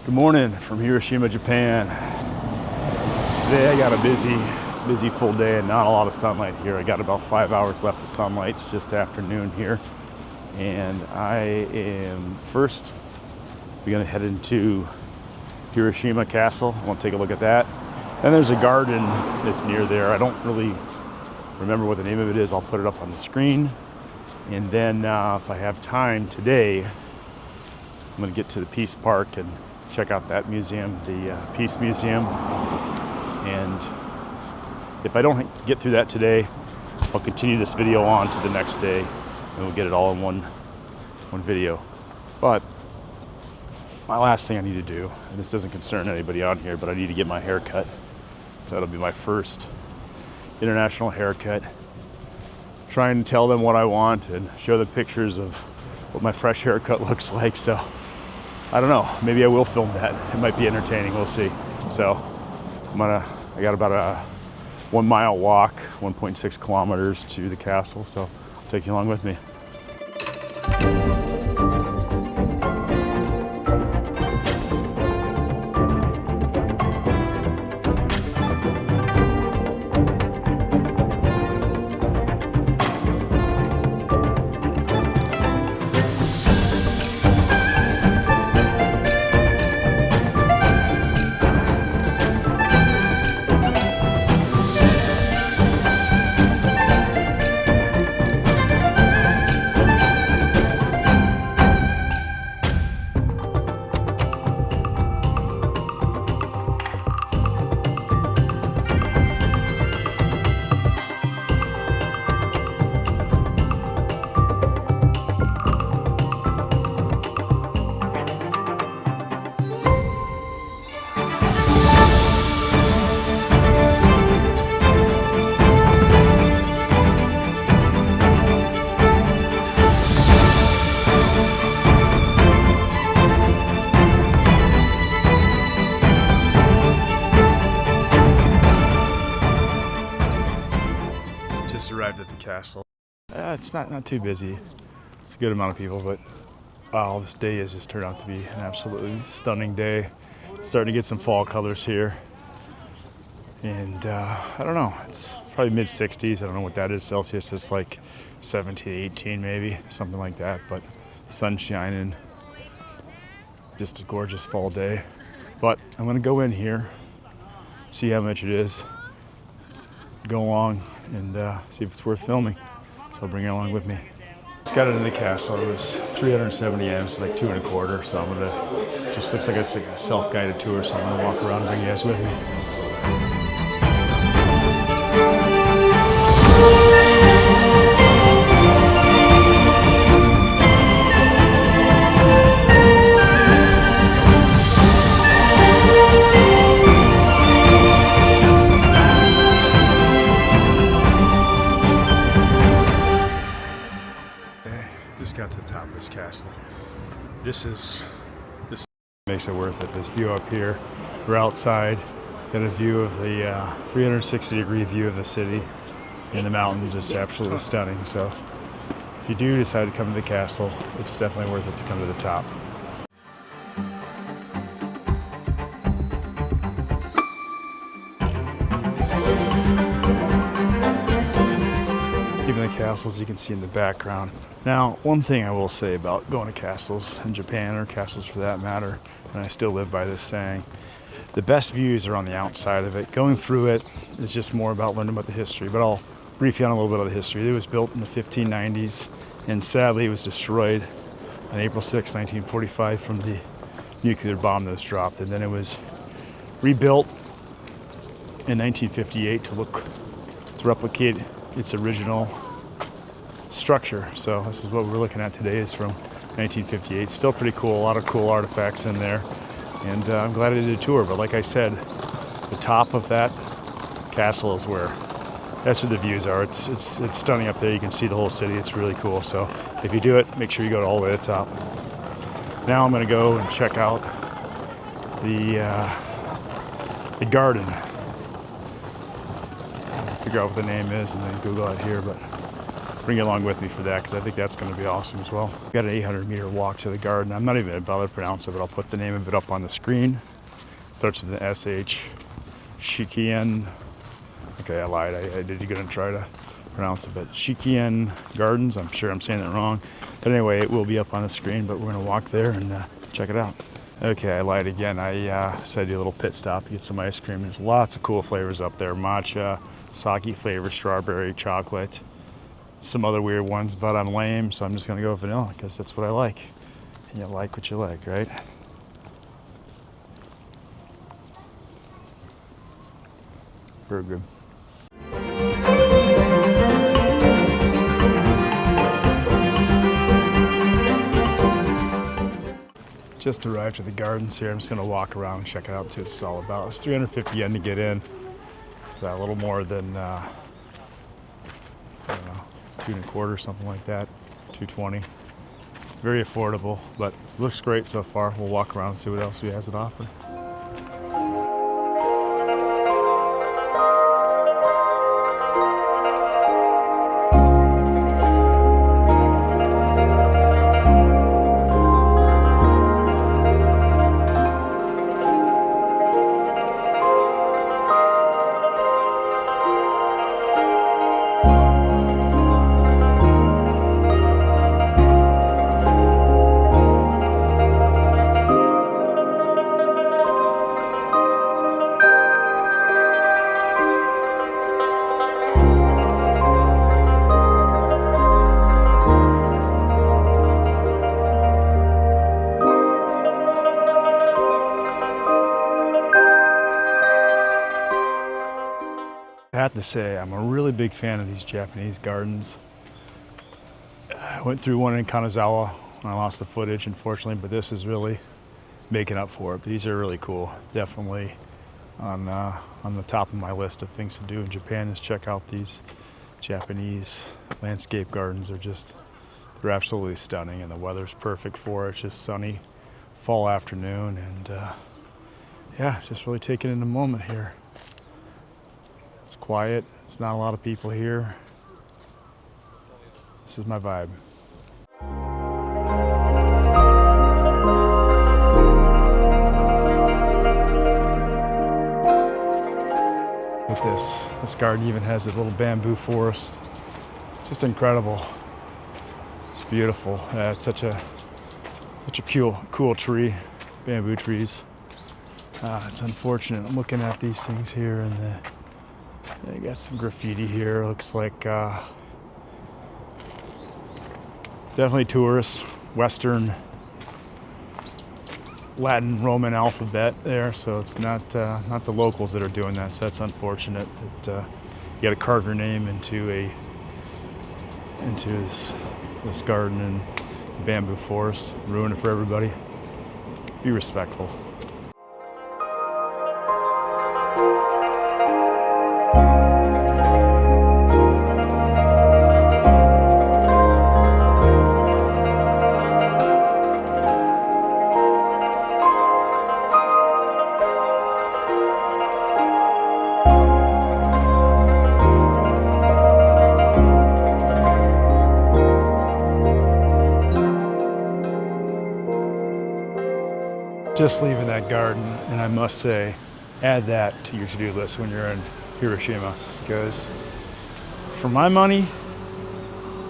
Good morning from Hiroshima, Japan. Today I got a busy full day and not a lot of sunlight here. I got about 5 hours left of sunlight. It's just afternoon here. And I am first, we're gonna head into Hiroshima Castle. I want to take a look at that. Then there's a garden that's near there. I don't really remember what the name of it is. I'll put it up on the screen. And then if I have time today, I'm gonna get to the Peace Park and check out that museum, the Peace Museum. And if I don't get through that today, I'll continue this video on to the next day and we'll get it all in one video. But my last thing I need to do, and this doesn't concern anybody on here, but I need to get my hair cut. So that'll be my first international haircut. Trying to tell them what I want and show them pictures of what my fresh haircut looks like. So I don't know, maybe I will film that. It might be entertaining, we'll see. So I got about a 1 mile walk, 1.6 kilometers to the castle. So I'll take you along with me. Arrived at the castle. It's not too busy. It's a good amount of people, but wow, this day has just turned out to be an absolutely stunning day. Starting to get some fall colors here. And I don't know, it's probably mid 60s. I don't know what that is Celsius. It's like 17, 18 maybe, something like that. But the sun's shining. Just a gorgeous fall day. But I'm gonna go in here, see how much it is, go along and see if it's worth filming. So I'll bring it along with me. Just got it in the castle. It was 370 amps, like 2 1/4. So I'm gonna, just looks like it's a self-guided tour. So I'm gonna walk around and bring you guys with me. Just got to the top of this castle. This makes it worth it. This view up here, we're outside, got a view of the 360-degree view of the city in the mountains. It's absolutely stunning. So if you do decide to come to the castle, it's definitely worth it to come to the top. Even the castles you can see in the background. Now, one thing I will say about going to castles in Japan, or castles for that matter, and I still live by this saying, the best views are on the outside of it. Going through it is just more about learning about the history, but I'll brief you on a little bit of the history. It was built in the 1590s, and sadly it was destroyed on April 6, 1945 from the nuclear bomb that was dropped, and then it was rebuilt in 1958 to replicate its original structure. So this is what we're looking at today, is from 1958. Still pretty cool, a lot of cool artifacts in there. And I'm glad I did a tour, but like I said, the top of that castle is that's where the views are. It's stunning up there. You can see the whole city. It's really cool. So if you do it, make sure you go all the way to the top. Now I'm gonna go and check out the garden. I'll figure out what the name is and then Google it here, but bring you along with me for that because I think that's going to be awesome as well. Got an 800-meter walk to the garden. I'm not even going to bother to pronounce it, but I'll put the name of it up on the screen. It starts with an SH. Shukkeien. Okay, I lied. I did going to try to pronounce it, but Shukkeien Gardens. I'm sure I'm saying that wrong. But anyway, it will be up on the screen, but we're going to walk there and check it out. Okay, I lied again. I said do a little pit stop, get some ice cream. There's lots of cool flavors up there. Matcha, sake flavor, strawberry, chocolate, some other weird ones, but I'm lame, so I'm just gonna go with vanilla because that's what I like. And you like what you like, right? Very good. Just arrived at the gardens here. I'm just gonna walk around and check it out, see what it's all about. It's 350 yen to get in. A little more than, I don't know, 2 1/4, something like that, 220. Very affordable, but looks great so far. We'll walk around and see what else he has to offer. I have to say, I'm a really big fan of these Japanese gardens. I went through one in Kanazawa and I lost the footage, unfortunately, but this is really making up for it. These are really cool. Definitely on the top of my list of things to do in Japan is check out these Japanese landscape gardens. They're absolutely stunning, and the weather's perfect for it. It's just sunny fall afternoon, and yeah, just really taking in the moment here. It's quiet. There's not a lot of people here. This is my vibe. Look at this. This garden even has a little bamboo forest. It's just incredible. It's beautiful. It's such a cool tree, bamboo trees. It's unfortunate. I'm looking at these things here, and they got some graffiti here. Looks like definitely tourists, Western Latin Roman alphabet there, so it's not the locals that are doing that. So that's unfortunate that you got to carve your name into this garden and the bamboo forest, ruin it for everybody. Be respectful. Just leaving that garden, and I must say, add that to your to-do list when you're in Hiroshima, because for my money,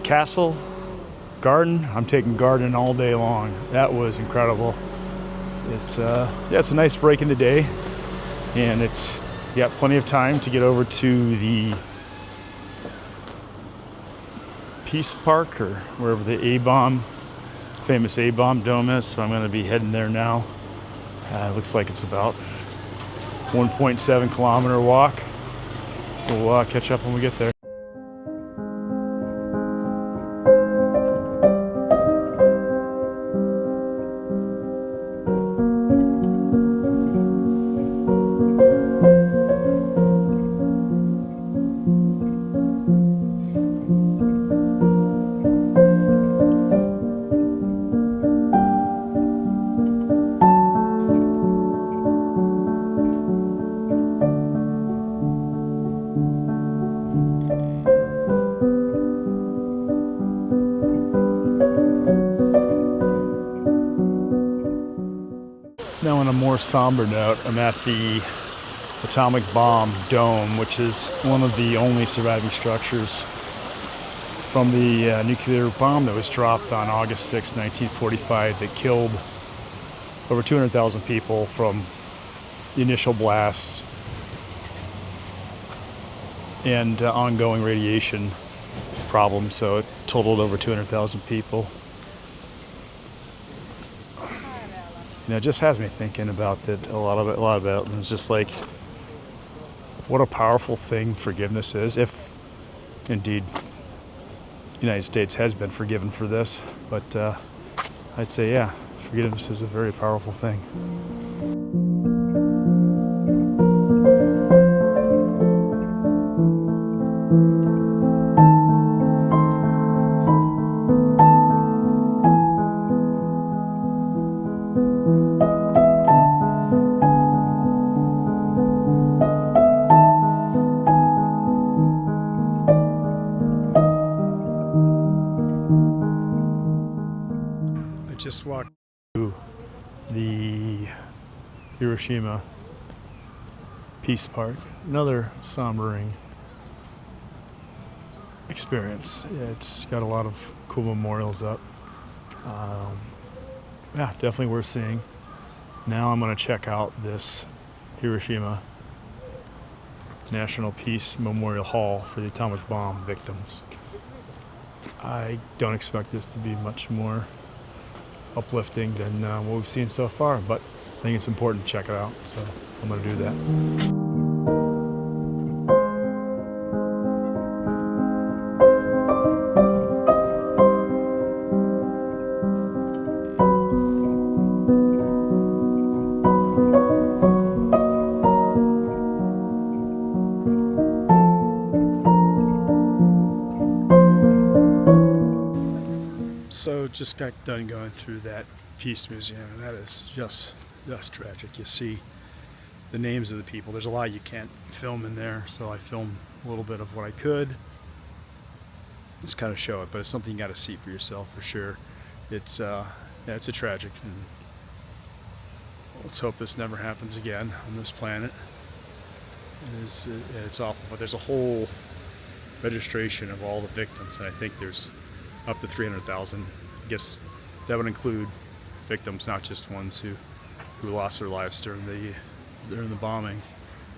castle, garden, I'm taking garden all day long. That was incredible. It's a nice break in the day, and you got plenty of time to get over to the Peace Park or wherever the famous A-bomb dome is. So I'm going to be heading there now. Looks like it's about 1.7 kilometer walk. We'll catch up when we get there. more somber note, I'm at the atomic bomb dome, which is one of the only surviving structures from the nuclear bomb that was dropped on August 6, 1945, that killed over 200,000 people from the initial blast and ongoing radiation problems. So it totaled over 200,000 people. You know, it just has me thinking about that a lot about it. And it's just like, what a powerful thing forgiveness is, if indeed the United States has been forgiven for this. But I'd say, yeah, forgiveness is a very powerful thing. Just walked through the Hiroshima Peace Park. Another sombering experience. It's got a lot of cool memorials up. Yeah, definitely worth seeing. Now I'm going to check out this Hiroshima National Peace Memorial Hall for the atomic bomb victims. I don't expect this to be much more uplifting than what we've seen so far, but I think it's important to check it out, so I'm going to do that. So just got done going through that Peace Museum, and that is just tragic. You see the names of the people. There's a lot you can't film in there, so I filmed a little bit of what I could. Just kind of show it, but it's something you got to see for yourself for sure. It's yeah, it's a tragic, and let's hope this never happens again on this planet. It's awful, but there's a whole registration of all the victims, and I think there's up to 300,000. I guess that would include victims, not just ones who lost their lives during the bombing.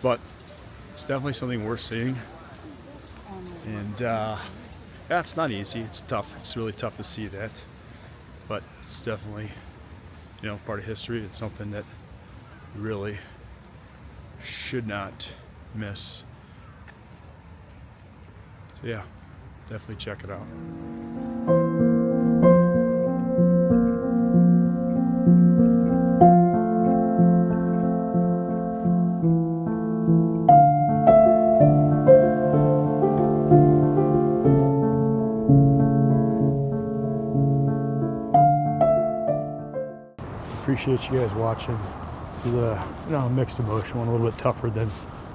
But it's definitely something worth seeing. And yeah, it's not easy. It's tough. It's really tough to see that. But it's definitely, you know, part of history. It's something that you really should not miss. So yeah, definitely check it out. Appreciate you guys watching. This is a mixed emotion one, a little bit tougher than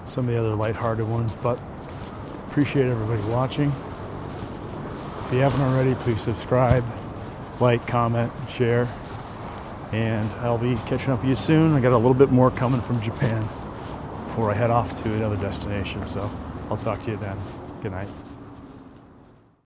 some of the other lighthearted ones, but appreciate everybody watching. If you haven't already, please subscribe, like, comment, share, and I'll be catching up with you soon. I got a little bit more coming from Japan before I head off to another destination, so I'll talk to you then. Good night.